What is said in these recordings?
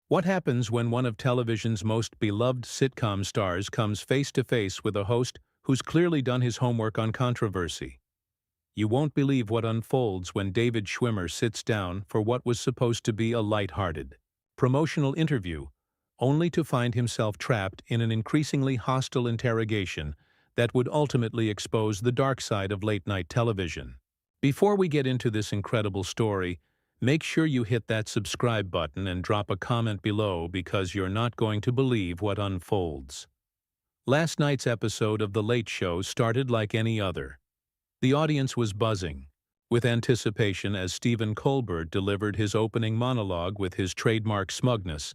What happens when one of television's most beloved sitcom stars comes face-to-face with a host who's clearly done his homework on controversy? You won't believe what unfolds when David Schwimmer sits down for what was supposed to be a light-hearted, promotional interview, only to find himself trapped in an increasingly hostile interrogation that would ultimately expose the dark side of late-night television. Before we get into this incredible story, make sure you hit that subscribe button and drop a comment below because you're not going to believe what unfolds. Last night's episode of The Late Show started like any other. The audience was buzzing with anticipation as Stephen Colbert delivered his opening monologue with his trademark smugness,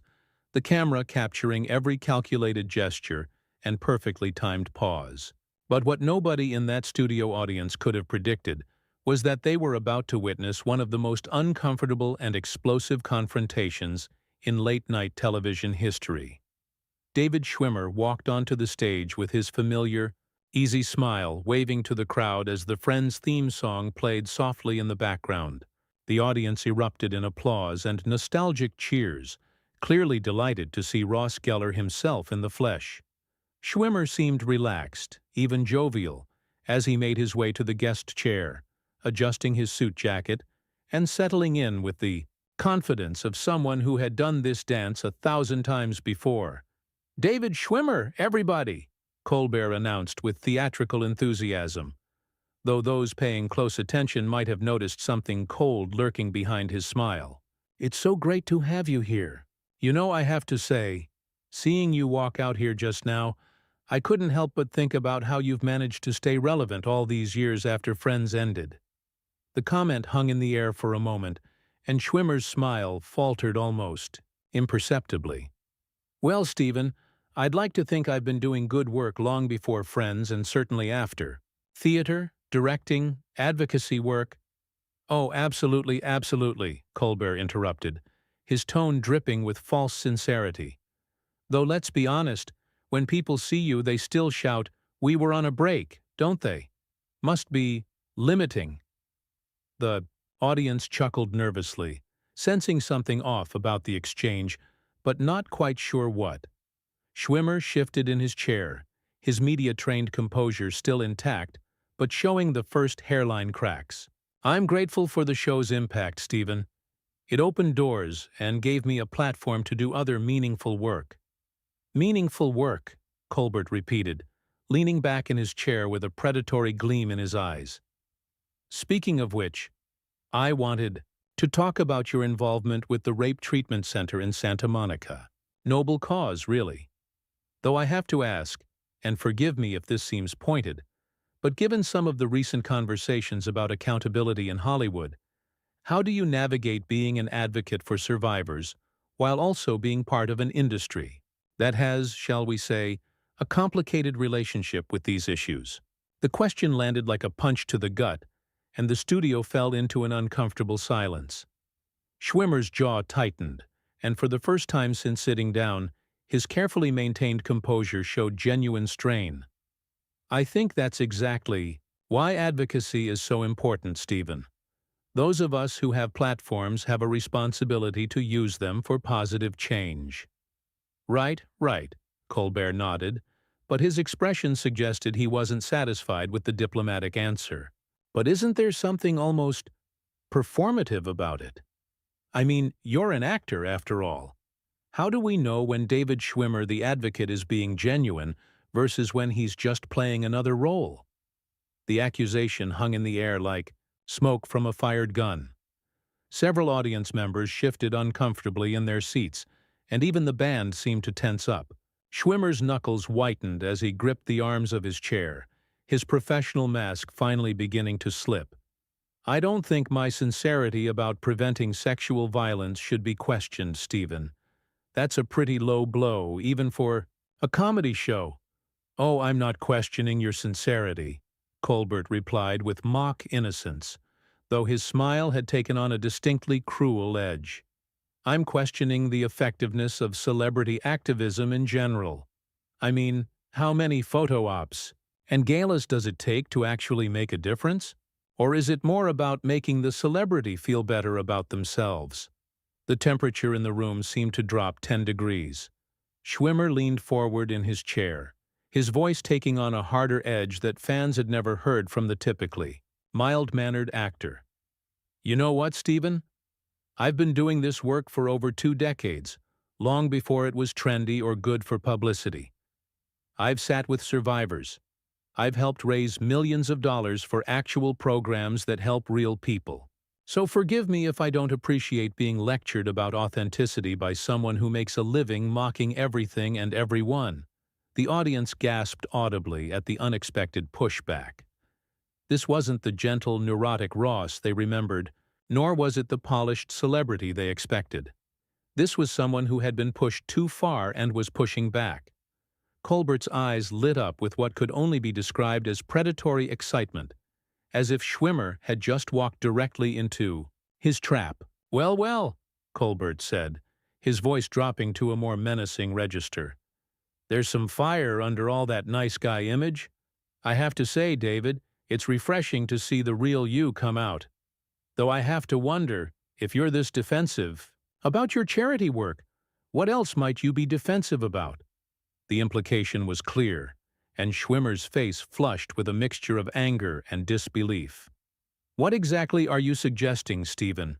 the camera capturing every calculated gesture and perfectly timed pause. But what nobody in that studio audience could have predicted was that they were about to witness one of the most uncomfortable and explosive confrontations in late-night television history. David Schwimmer walked onto the stage with his familiar, easy smile waving to the crowd as the Friends theme song played softly in the background. The audience erupted in applause and nostalgic cheers, clearly delighted to see Ross Geller himself in the flesh. Schwimmer seemed relaxed, even jovial, as he made his way to the guest chair, adjusting his suit jacket and settling in with the confidence of someone who had done this dance 1,000 times before. "David Schwimmer, everybody!" Colbert announced with theatrical enthusiasm, though those paying close attention might have noticed something cold lurking behind his smile. "It's so great to have you here. You know, I have to say, seeing you walk out here just now, I couldn't help but think about how you've managed to stay relevant all these years after Friends ended." The comment hung in the air for a moment, and Schwimmer's smile faltered almost imperceptibly. "Well, Stephen, I'd like to think I've been doing good work long before Friends and certainly after. Theater, directing, advocacy work—" "Oh, absolutely, absolutely," Colbert interrupted, his tone dripping with false sincerity. "Though let's be honest, when people see you they still shout, 'We were on a break,' don't they? Must be limiting." The audience chuckled nervously, sensing something off about the exchange, but not quite sure what. Schwimmer shifted in his chair, his media-trained composure still intact, but showing the first hairline cracks. "I'm grateful for the show's impact, Stephen. It opened doors and gave me a platform to do other meaningful work." "Meaningful work," Colbert repeated, leaning back in his chair with a predatory gleam in his eyes. "Speaking of which, I wanted to talk about your involvement with the Rape Treatment Center in Santa Monica. Noble cause, really. Though I have to ask, and forgive me if this seems pointed, but given some of the recent conversations about accountability in Hollywood, how do you navigate being an advocate for survivors while also being part of an industry that has, shall we say, a complicated relationship with these issues?" The question landed like a punch to the gut, and the studio fell into an uncomfortable silence. Schwimmer's jaw tightened, and for the first time since sitting down, his carefully maintained composure showed genuine strain. "I think that's exactly why advocacy is so important, Stephen. Those of us who have platforms have a responsibility to use them for positive change." Right, Colbert nodded, but his expression suggested he wasn't satisfied with the diplomatic answer. "But isn't there something almost performative about it? I mean, you're an actor, after all. How do we know when David Schwimmer the advocate is being genuine versus when he's just playing another role?" The accusation hung in the air like smoke from a fired gun. Several audience members shifted uncomfortably in their seats, and even the band seemed to tense up. Schwimmer's knuckles whitened as he gripped the arms of his chair, his professional mask finally beginning to slip. "I don't think my sincerity about preventing sexual violence should be questioned, Stephen. That's a pretty low blow, even for a comedy show." "Oh, I'm not questioning your sincerity," Colbert replied with mock innocence, though his smile had taken on a distinctly cruel edge. "I'm questioning the effectiveness of celebrity activism in general. I mean, how many photo ops and galas does it take to actually make a difference? Or is it more about making the celebrity feel better about themselves?" The The temperature in the room seemed to drop 10 degrees. Schwimmer leaned forward in his chair, his voice taking on a harder edge that fans had never heard from the typically mild-mannered actor. "You know what, Stephen? I've been doing this work for over 2 decades, long before it was trendy or good for publicity. I've sat with survivors. I've helped raise millions of dollars for actual programs that help real people. So forgive me if I don't appreciate being lectured about authenticity by someone who makes a living mocking everything and everyone." The audience gasped audibly at the unexpected pushback. This wasn't the gentle, neurotic Ross they remembered, nor was it the polished celebrity they expected. This was someone who had been pushed too far and was pushing back. Colbert's eyes lit up with what could only be described as predatory excitement, as if Schwimmer had just walked directly into his trap. "Well, well," Colbert said, his voice dropping to a more menacing register. "There's some fire under all that nice guy image. I have to say, David, it's refreshing to see the real you come out. Though I have to wonder, if you're this defensive about your charity work, what else might you be defensive about?" The implication was clear, and Schwimmer's face flushed with a mixture of anger and disbelief. "What exactly are you suggesting, Stephen?"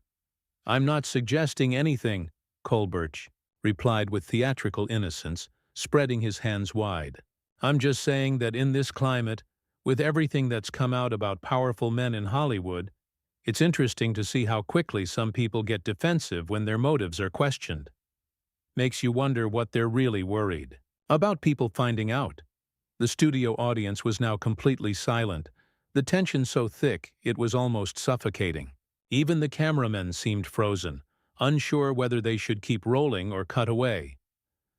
"I'm not suggesting anything," Colbert replied with theatrical innocence, spreading his hands wide. "I'm just saying that in this climate, with everything that's come out about powerful men in Hollywood, it's interesting to see how quickly some people get defensive when their motives are questioned. Makes you wonder what they're really worried about people finding out." The studio audience was now completely silent, the tension so thick it was almost suffocating. Even the cameramen seemed frozen, unsure whether they should keep rolling or cut away.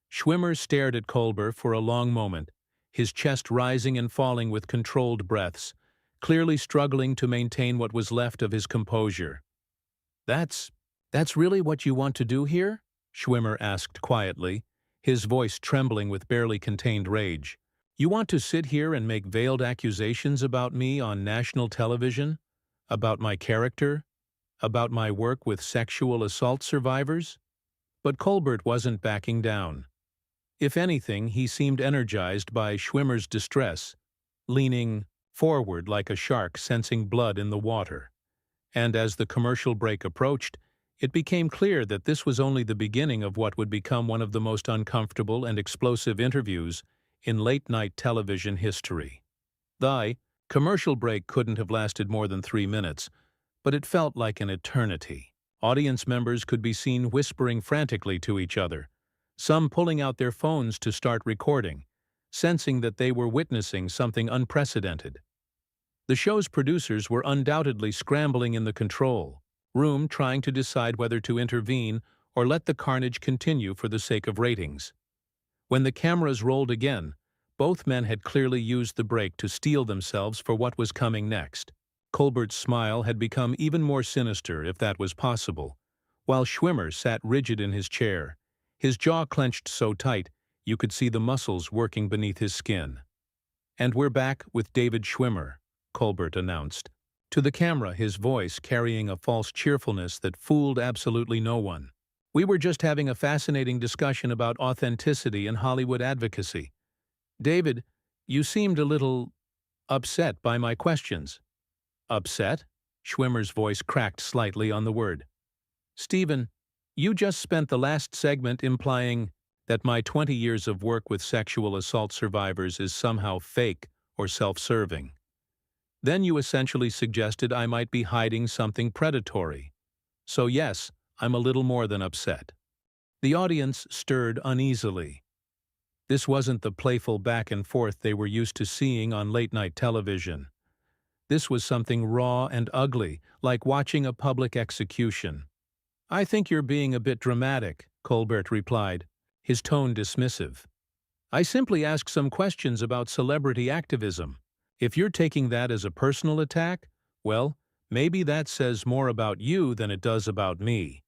Schwimmer stared at Colbert for a long moment, his chest rising and falling with controlled breaths, clearly struggling to maintain what was left of his composure. That's really what you want to do here?" Schwimmer asked quietly, his voice trembling with barely contained rage. "You want to sit here and make veiled accusations about me on national television? About my character? About my work with sexual assault survivors?" But Colbert wasn't backing down. If anything, he seemed energized by Schwimmer's distress, leaning forward like a shark sensing blood in the water. And as the commercial break approached, it became clear that this was only the beginning of what would become one of the most uncomfortable and explosive interviews in late-night television history. The commercial break couldn't have lasted more than 3 minutes, but it felt like an eternity. Audience members could be seen whispering frantically to each other, some pulling out their phones to start recording, sensing that they were witnessing something unprecedented. The show's producers were undoubtedly scrambling in the control room, trying to decide whether to intervene or let the carnage continue for the sake of ratings. When the cameras rolled again, both men had clearly used the break to steel themselves for what was coming next. Colbert's smile had become even more sinister, if that was possible, while Schwimmer sat rigid in his chair, his jaw clenched so tight you could see the muscles working beneath his skin. "And we're back with David Schwimmer," Colbert announced, to the camera, his voice carrying a false cheerfulness that fooled absolutely no one. "We were just having a fascinating discussion about authenticity and Hollywood advocacy. David, you seemed a little upset by my questions." "Upset?" Schwimmer's voice cracked slightly on the word. "Stephen, you just spent the last segment implying that my 20 years of work with sexual assault survivors is somehow fake or self-serving. Then you essentially suggested I might be hiding something predatory. So yes, I'm a little more than upset." The audience stirred uneasily. This wasn't the playful back and forth they were used to seeing on late-night television. This was something raw and ugly, like watching a public execution. "I think you're being a bit dramatic," Colbert replied, his tone dismissive. "I simply asked some questions about celebrity activism. If you're taking that as a personal attack, well, maybe that says more about you than it does about me."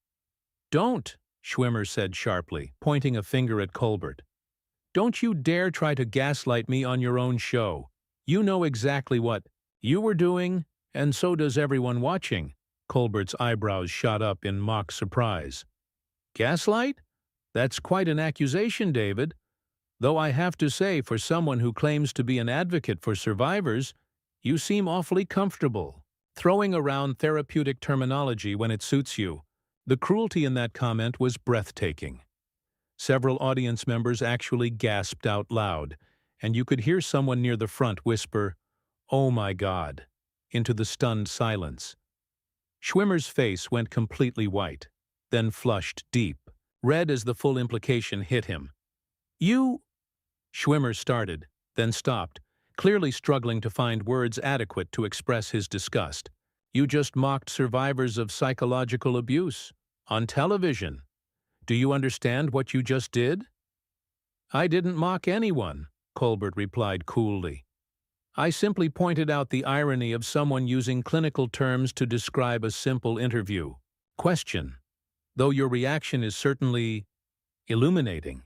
"Don't," Schwimmer said sharply, pointing a finger at Colbert. "Don't you dare try to gaslight me on your own show. You know exactly what you were doing, and so does everyone watching." Colbert's eyebrows shot up in mock surprise. Gaslight? That's quite an accusation, David. Though I have to say, for someone who claims to be an advocate for survivors, you seem awfully comfortable throwing around therapeutic terminology when it suits you. The cruelty in that comment was breathtaking. Several audience members actually gasped out loud, and you could hear someone near the front whisper, "Oh my God," into the stunned silence. Schwimmer's face went completely white, then flushed deep, red as the full implication hit him. "You—" Schwimmer started, then stopped, clearly struggling to find words adequate to express his disgust. "You just mocked survivors of psychological abuse. On television. Do you understand what you just did?" "I didn't mock anyone," Colbert replied coolly. "I simply pointed out the irony of someone using clinical terms to describe a simple interview. Question. Though your reaction is certainly illuminating."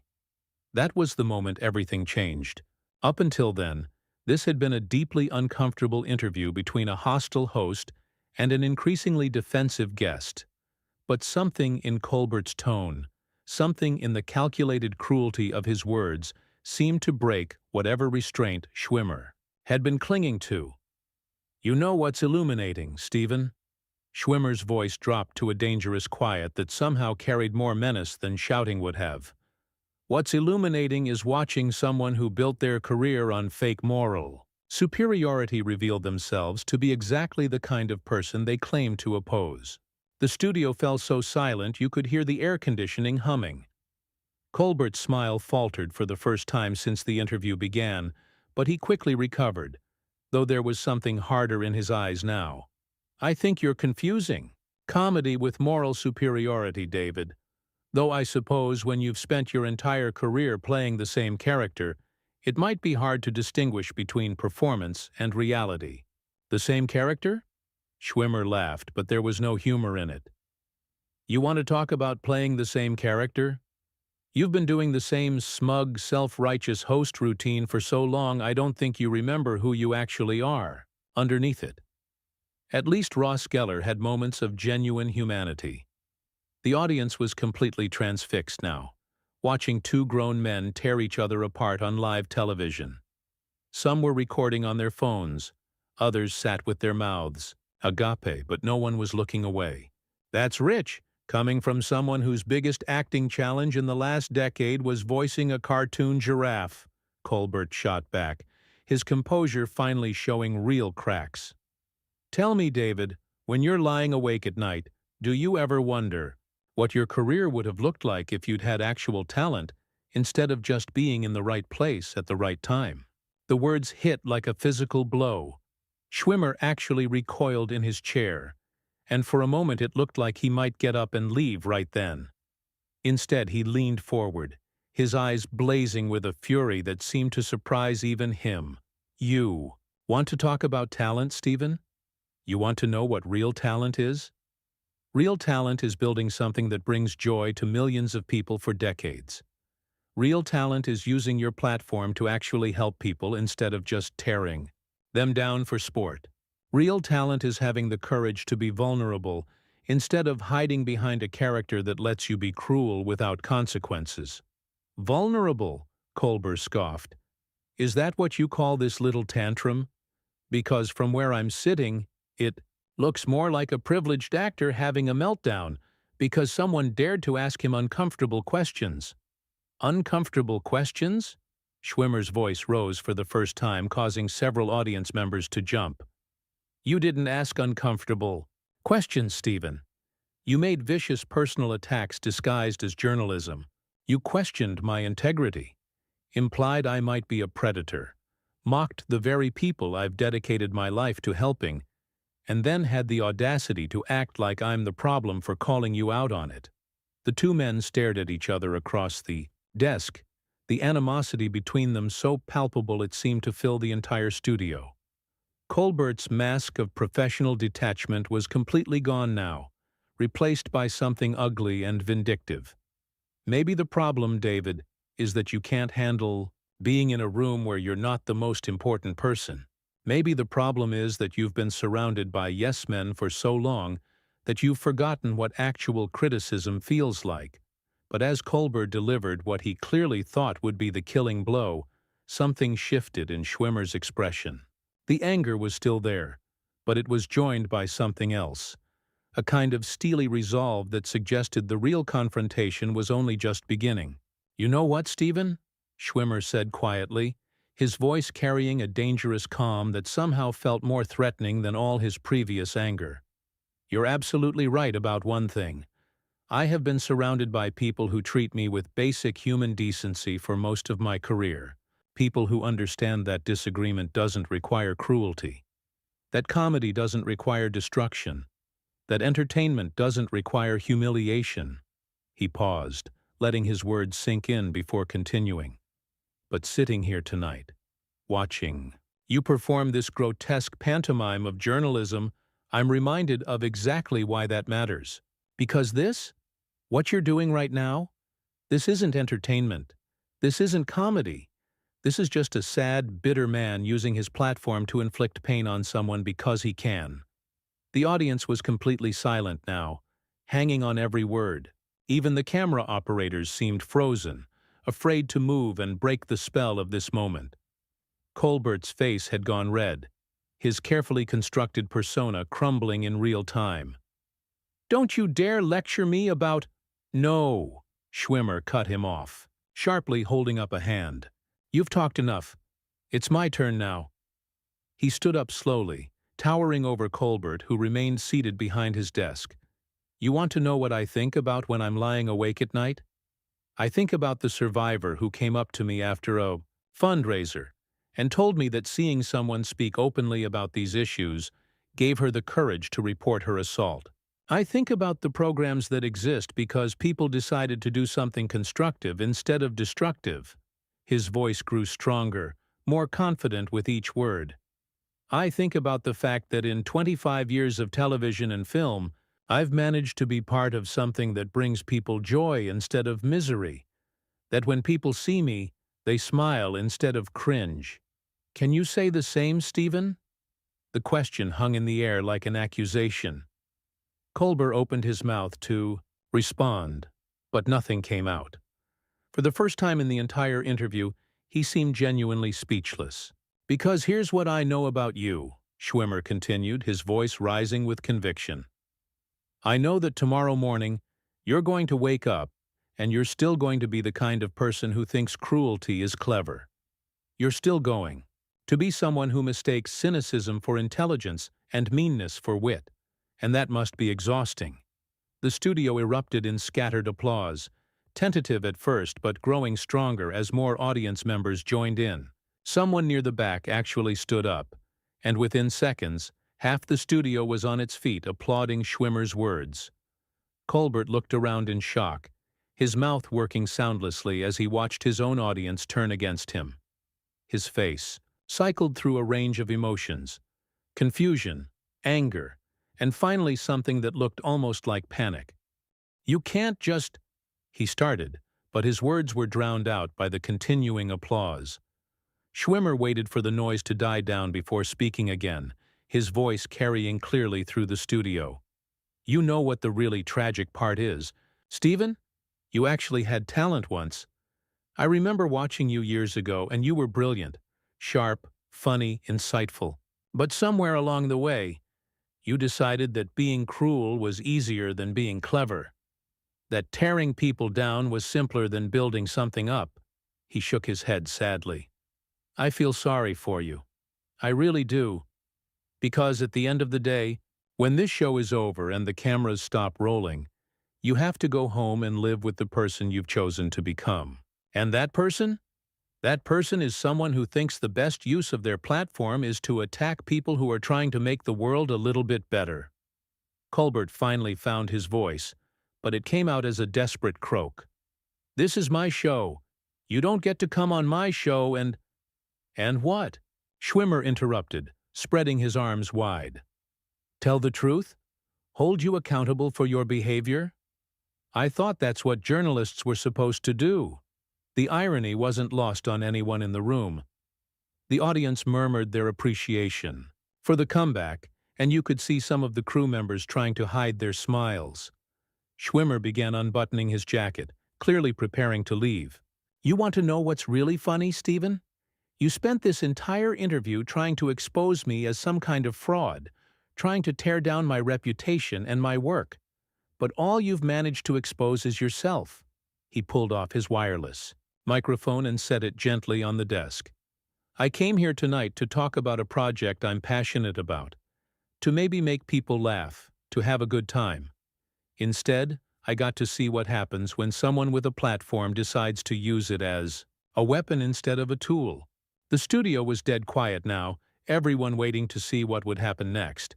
That was the moment everything changed. Up until then, this had been a deeply uncomfortable interview between a hostile host and an increasingly defensive guest. But something in Colbert's tone, something in the calculated cruelty of his words, seemed to break whatever restraint Schwimmer had been clinging to. "You know what's illuminating, Stephen?" Schwimmer's voice dropped to a dangerous quiet that somehow carried more menace than shouting would have. "What's illuminating is watching someone who built their career on fake moral superiority reveal themselves to be exactly the kind of person they claim to oppose." The studio fell so silent you could hear the air conditioning humming. Colbert's smile faltered for the first time since the interview began, but he quickly recovered, though there was something harder in his eyes now. "I think you're confusing comedy with moral superiority, David. Though I suppose when you've spent your entire career playing the same character, it might be hard to distinguish between performance and reality." "The same character?" Schwimmer laughed, but there was no humor in it. "You want to talk about playing the same character? You've been doing the same smug, self-righteous host routine for so long I don't think you remember who you actually are underneath it." At least Ross Geller had moments of genuine humanity. The audience was completely transfixed now, watching two grown men tear each other apart on live television. Some were recording on their phones, others sat with their mouths agape, but no one was looking away. "That's rich, coming from someone whose biggest acting challenge in the last decade was voicing a cartoon giraffe," Colbert shot back, his composure finally showing real cracks. "Tell me, David, when you're lying awake at night, do you ever wonder what your career would have looked like if you'd had actual talent instead of just being in the right place at the right time?" The words hit like a physical blow. Schwimmer actually recoiled in his chair, and for a moment it looked like he might get up and leave right then. Instead, he leaned forward, his eyes blazing with a fury that seemed to surprise even him. "You want to talk about talent, Stephen? You want to know what real talent is? Real talent is building something that brings joy to millions of people for decades. Real talent is using your platform to actually help people instead of just tearing them down for sport. Real talent is having the courage to be vulnerable instead of hiding behind a character that lets you be cruel without consequences." "Vulnerable?" Colbert scoffed. "Is that what you call this little tantrum? Because from where I'm sitting, it looks more like a privileged actor having a meltdown because someone dared to ask him uncomfortable questions." "Uncomfortable questions?" Schwimmer's voice rose for the first time, causing several audience members to jump. "You didn't ask uncomfortable questions, Stephen. You made vicious personal attacks disguised as journalism. You questioned my integrity, implied I might be a predator, mocked the very people I've dedicated my life to helping, and then had the audacity to act like I'm the problem for calling you out on it." The two men stared at each other across the desk, the animosity between them so palpable it seemed to fill the entire studio. Colbert's mask of professional detachment was completely gone now, replaced by something ugly and vindictive. "Maybe the problem, David, is that you can't handle being in a room where you're not the most important person. Maybe the problem is that you've been surrounded by yes men for so long that you've forgotten what actual criticism feels like." But as Colbert delivered what he clearly thought would be the killing blow, something shifted in Schwimmer's expression. The anger was still there, but it was joined by something else, a kind of steely resolve that suggested the real confrontation was only just beginning. "You know what, Stephen?" Schwimmer said quietly, his voice carrying a dangerous calm that somehow felt more threatening than all his previous anger. "You're absolutely right about one thing. I have been surrounded by people who treat me with basic human decency for most of my career, people who understand that disagreement doesn't require cruelty, that comedy doesn't require destruction, that entertainment doesn't require humiliation." He paused, letting his words sink in before continuing. "But sitting here tonight, watching you perform this grotesque pantomime of journalism, I'm reminded of exactly why that matters. Because what you're doing right now, this isn't entertainment. This isn't comedy. This is just a sad, bitter man using his platform to inflict pain on someone because he can." The audience was completely silent now, hanging on every word. Even the camera operators seemed frozen, afraid to move and break the spell of this moment. Colbert's face had gone red, his carefully constructed persona crumbling in real time. "Don't you dare lecture me about—" "No," Schwimmer cut him off, sharply holding up a hand. "You've talked enough. It's my turn now." He stood up slowly, towering over Colbert, who remained seated behind his desk. "You want to know what I think about when I'm lying awake at night? I think about the survivor who came up to me after a fundraiser and told me that seeing someone speak openly about these issues gave her the courage to report her assault. I think about the programs that exist because people decided to do something constructive instead of destructive." His voice grew stronger, more confident with each word. "I think about the fact that in 25 years of television and film, I've managed to be part of something that brings people joy instead of misery. That when people see me, they smile instead of cringe. Can you say the same, Stephen?" The question hung in the air like an accusation. Colbert opened his mouth to respond, but nothing came out. For the first time in the entire interview, he seemed genuinely speechless. "Because here's what I know about you," Schwimmer continued, his voice rising with conviction. "I know that tomorrow morning, you're going to wake up, and you're still going to be the kind of person who thinks cruelty is clever. You're still going to be someone who mistakes cynicism for intelligence and meanness for wit, and that must be exhausting." The studio erupted in scattered applause, tentative at first but growing stronger as more audience members joined in. Someone near the back actually stood up, and within seconds, half the studio was on its feet applauding Schwimmer's words. Colbert looked around in shock, his mouth working soundlessly as he watched his own audience turn against him. His face cycled through a range of emotions: confusion, anger, and finally something that looked almost like panic. "You can't just—" he started, but his words were drowned out by the continuing applause. Schwimmer waited for the noise to die down before speaking again, his voice carrying clearly through the studio. "You know what the really tragic part is, Stephen? You actually had talent once. I remember watching you years ago, and you were brilliant, sharp, funny, insightful. But somewhere along the way, you decided that being cruel was easier than being clever, that tearing people down was simpler than building something up." He shook his head sadly. "I feel sorry for you. I really do. Because at the end of the day, when this show is over and the cameras stop rolling, you have to go home and live with the person you've chosen to become. And that person? That person is someone who thinks the best use of their platform is to attack people who are trying to make the world a little bit better." Colbert finally found his voice, but it came out as a desperate croak. "This is my show. You don't get to come on my show and—" "And what?" Schwimmer interrupted, spreading his arms wide. "Tell the truth? Hold you accountable for your behavior? I thought that's what journalists were supposed to do." The irony wasn't lost on anyone in the room. The audience murmured their appreciation for the comeback, and you could see some of the crew members trying to hide their smiles. Schwimmer began unbuttoning his jacket, clearly preparing to leave. "You want to know what's really funny, Stephen? You spent this entire interview trying to expose me as some kind of fraud, trying to tear down my reputation and my work. But all you've managed to expose is yourself." He pulled off his wireless microphone and set it gently on the desk. "I came here tonight to talk about a project I'm passionate about, to maybe make people laugh, to have a good time. Instead, I got to see what happens when someone with a platform decides to use it as a weapon instead of a tool." The studio was dead quiet now, everyone waiting to see what would happen next.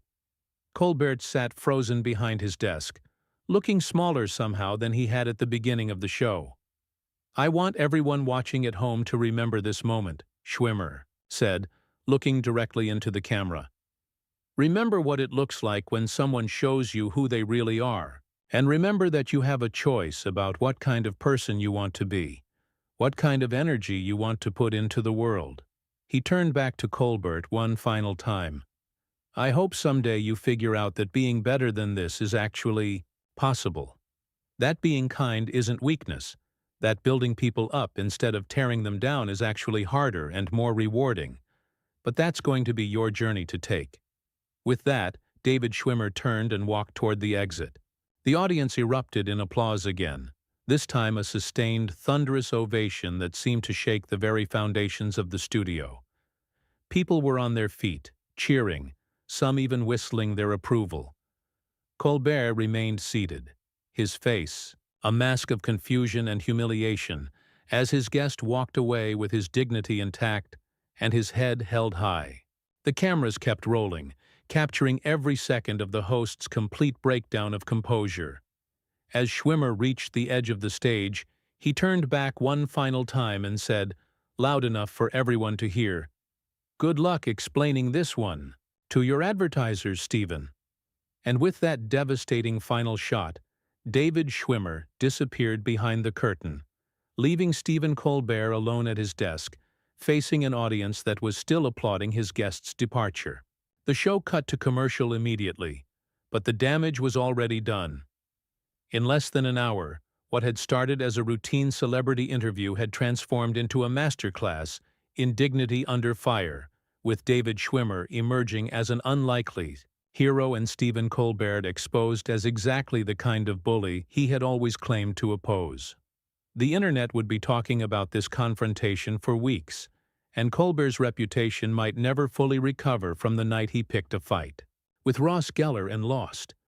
Colbert sat frozen behind his desk, looking smaller somehow than he had at the beginning of the show. "I want everyone watching at home to remember this moment," Schwimmer said, looking directly into the camera. "Remember what it looks like when someone shows you who they really are. And remember that you have a choice about what kind of person you want to be, what kind of energy you want to put into the world." He turned back to Colbert one final time. "I hope someday you figure out that being better than this is actually possible. That being kind isn't weakness, that building people up instead of tearing them down is actually harder and more rewarding. But that's going to be your journey to take." With that, David Schwimmer turned and walked toward the exit. The audience erupted in applause again, this time a sustained, thunderous ovation that seemed to shake the very foundations of the studio. People were on their feet, cheering, some even whistling their approval. Colbert remained seated, his face a mask of confusion and humiliation, as his guest walked away with his dignity intact and his head held high. The cameras kept rolling, capturing every second of the host's complete breakdown of composure. As Schwimmer reached the edge of the stage, he turned back one final time and said, loud enough for everyone to hear, "Good luck explaining this one to your advertisers, Stephen." And with that devastating final shot, David Schwimmer disappeared behind the curtain, leaving Stephen Colbert alone at his desk, facing an audience that was still applauding his guest's departure. The show cut to commercial immediately, but the damage was already done. In less than an hour, what had started as a routine celebrity interview had transformed into a masterclass in dignity under fire, with David Schwimmer emerging as an unlikely hero and Stephen Colbert exposed as exactly the kind of bully he had always claimed to oppose. The internet would be talking about this confrontation for weeks, and Colbert's reputation might never fully recover from the night he picked a fight with Ross Geller and lost.